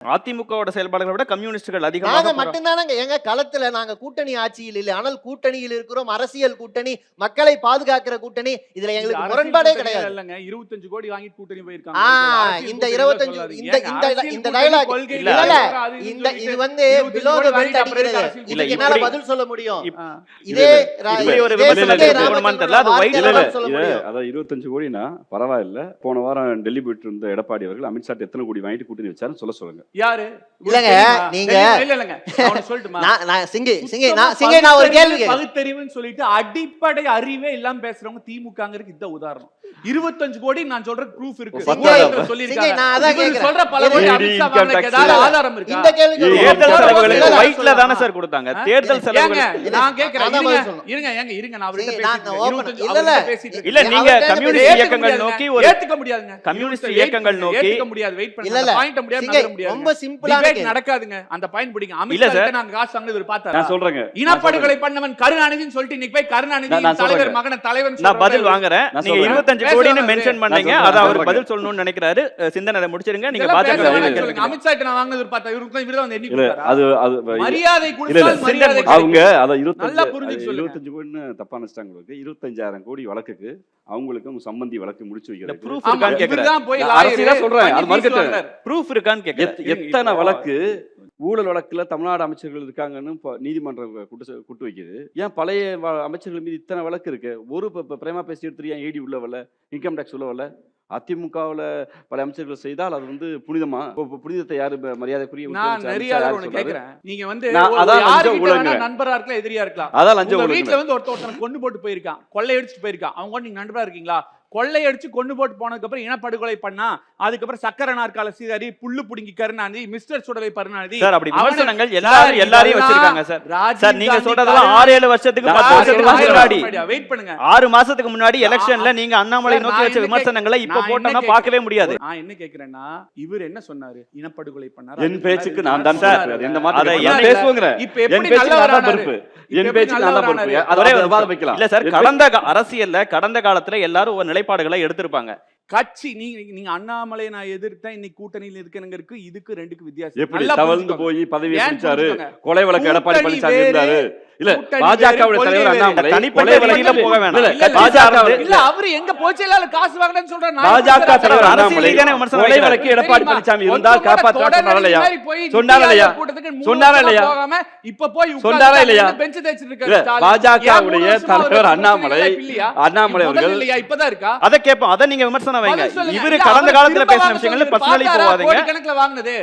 அதிமுகவோட செயல்பாடுகளை விட கம்யூனிஸ்டுகள் நாங்க அதிகமாக மட்டும்தானங்க எங்க களத்துல நாங்க கூட்டணி ஆட்சியில் இல்லை, ஆனால் கூட்டணியில் இருக்கிறோம். அரசியல் கூட்டணி, மக்களை பாதுகாக்கிற கூட்டணி. இதுல எங்களுக்கு முரண்பாடே கிடையாது. இல்லங்க 25 கோடி வாங்கி கூட்டணி போயிருக்காங்க. இந்த 25 இந்த டயலாக் இல்ல, இந்த இது வந்து below the belt அடிக்கிறது. இதுக்கு என்னால பதில் சொல்ல முடியும். இதே ஒரு விமர்சனத்தை போகணுமான்னு தெரியல. அது வைட் சொல்ல முடியும். அத 25 கோடினா பரவாயில்ல. போன வாரம் டெல்லி போயிட்டு இருந்த எடப்பாடி அவர்கள் அமித்ஷா எத்தனை கோடி வாங்கிட்டு கூட்டணி வச்சாருன்னு சொல்லுங்க. யாரு இல்லங்க நீங்க இல்லங்க அவன சொல்லட்டுமா? நான் சிங்கை நான் ஒரு கேள்வி பகுத்தறிவுன்னு சொல்லிட்டு அடிப்படை அறிவே இல்லாம பேசுறவங்க திமுகங்கிறதுக்கு இந்த உதாரணம். 25 கோடி நான் சொல்ற ப்ரூஃப் இருக்கு. சொல்லிருக்காங்க. நான் அத கேக்குறேன். சொல்ற பல கோடி அமித்ஷா வாங்குறதுக்கு ஏதாவது ஆதாரம் இருக்கா? இந்த கேள்விக்கு தேர்தல் செலவுகளுக்கு வைட்ல தான சார் கொடுத்தாங்க. தேர்தல் செலவுகளுக்கு நான் கேக்குறேன். இருங்க நான் அவர்கிட்ட பேசிட்டேன். இல்ல நீங்க கம்யூனிஸ்ட் இயக்கங்கள் நோக்கி ஒரு ஏத்துக்க முடியாதுங்க. கம்யூனிஸ்ட் இயக்கங்கள் நோக்கி ஏத்துக்க முடியாது. வெயிட் பண்ணுங்க. பாயிண்ட் முடியாது நகர முடியாது. ரொம்ப சிம்பிளா நடக்காதுங்க. அந்த பாயிண்ட் பிடிங்க. அமித்ஷா நாங்க காசு வாங்குறது இவர் பார்த்தாரா? நான் சொல்றேங்க. இனப்படுகொலை பண்ணவன் கருணாநிதின்னு சொல்லிட்டு இன்னைக்கு போய் கருணாநிதி தலைவர் மகன தலைவன் நான் பதில் வாங்குறேன். நீங்க 25 கோடின்னு மென்ஷன் பண்ணீங்க. அத அவர் பதில் சொல்லணும்னு நினைக்கிறாரு. சிந்தனை முடிச்சிருங்க. நீங்க பாஜக அமித்ஷா கிட்ட நான் வாங்குறது பார்த்தா இவருக்கு தான் வந்து எண்ணி கொடுத்தாரா? அது மரியாதை கொடுத்தால் மரியாதை அவங்க அத 25 கோடின்னு தப்பா நினைச்சாங்க. 25,000 கோடி வழக்குக்கு அவங்களுக்கும் சம்பந்தி வழக்கு முடிச்சு வைக்கிறது. ப்ரூஃப் இருக்கான்னு கேக்குறேன். போய் அரசியலா சொல்றேன். அது மறுக்கட்ட ப்ரூஃப் இருக்கான்னு கேக்குறேன். எத்தனை வழக்கு ஊழல் வழக்குல தமிழ்நாடு அமைச்சர்கள் இருக்காங்கன்னு நீதிமன்றம் குட்டு வைக்குது. ஏன் பழைய அமைச்சர்கள் மீது இத்தனை வழக்கு இருக்கு? ஒரு பிரேமா பேசி எடுத்து ஏன் ஈடி உள்ளவல்ல, இன்கம் டாக்ஸ் உள்ளவல்ல? அதிமுகவுல பல அமைச்சர்கள் செய்தால் அது வந்து புனிதமா? புனிதத்தை யாரு மரியாதைக்குரிய? நான் நிறைய கேக்குறேன். நீங்க வந்து நண்பரா இருக்கலாம், எதிரியா இருக்கலாம். அதான் லஞ்சம். வீட்டுல வந்து ஒருத்தன் கொண்டு போட்டு போயிருக்கான், கொள்ளை அடிச்சுட்டு போயிருக்கான். அவங்க நீங்க நண்பரா இருக்கீங்களா? கொள்ளை அடிச்சு கொண்டு போட்டு போனதுக்கு அப்புறம் இனப்படுகொலை பண்ணா, அதுக்கப்புறம் சக்கர நாற்கால சீதாரி, புல்லு புடுங்கி கருணாநிதி, மிஸ்டர் சுடலை கருணாநிதி சார் அப்படி விமர்சனங்கள் எல்லாரையும் வச்சிருக்காங்க சார். சார் நீங்க சொல்றதெல்லாம் 6-7 வருஷத்துக்கு 10 வருஷத்துக்கு முன்னாடி வெயிட் பண்ணுங்க. 6 மாசத்துக்கு முன்னாடி எலெக்ஷன்ல நீங்க அண்ணாமலை நோக்கி வச்ச விமர்சனங்களை இப்ப போட்டோம்னா பார்க்கவே முடியாது. நான் என்ன கேக்குறேன்னா, இவர் என்ன சொன்னாரு? இனப்படுகொலை பண்ணாரு. என் பேச்சுக்கு நான் தான் சார் எந்த அதை மாதிரி பேசுவோங்கற. இப்ப எப்படி நல்லவரான பொறுப்பு? என் பேச்சுக்கு நான் தான் பொறுப்பு. அதே விவாதம் வைக்கலாம். இல்ல சார், கடந்த அரசியல்ல கடந்த காலத்துல எல்லாரும் ஒரு நிலைப்பாடுகளை எடுத்திருப்பாங்க. கட்சி நீங்க அண்ணாமலை நான் எதிர்த்தேன், இன்னைக்கு கூட்டணியில் இருக்கணுங்கிறதுக்கு இதுக்கு ரெண்டுக்கு வித்தியாசம். எப்படி தவழ்ந்து போய் பதவி பிடிச்சாரு? கொலை வழக்கு எடப்பாடி பழனிசாமி இருந்தாரு. இல்ல பாஜகவுடைய தலைவர் அண்ணாமலை தனிப்பட்ட வழியில போக வேண்டாம். இல்ல அவரு எங்க போச்சேல காசு வாங்குறேன்னு சொல்றாரு. பாஜக தலைவர் அண்ணாமலை கொலை வழக்கு எடப்பாடி பழனிசாமி இருந்தால் காப்பாற்ற சொன்னாரலையா? சொன்னாரலையா? சொன்னாரலையா? இப்ப போய் சொன்னாரா இல்லையா? பெஞ்ச் தேய்ச்சிட்டு இருக்காரு. பாஜகவுடைய தலைவர் அண்ணாமலை அவர்கள் இப்பதான் இருக்கா? அத கேப்போம். அத நீங்க விமர்சனம் வைங்க. இவரு கடந்த காலத்துல பேசின விஷயங்கள் பர்சனலி போவாதீங்க. கணக்குல வாங்குனது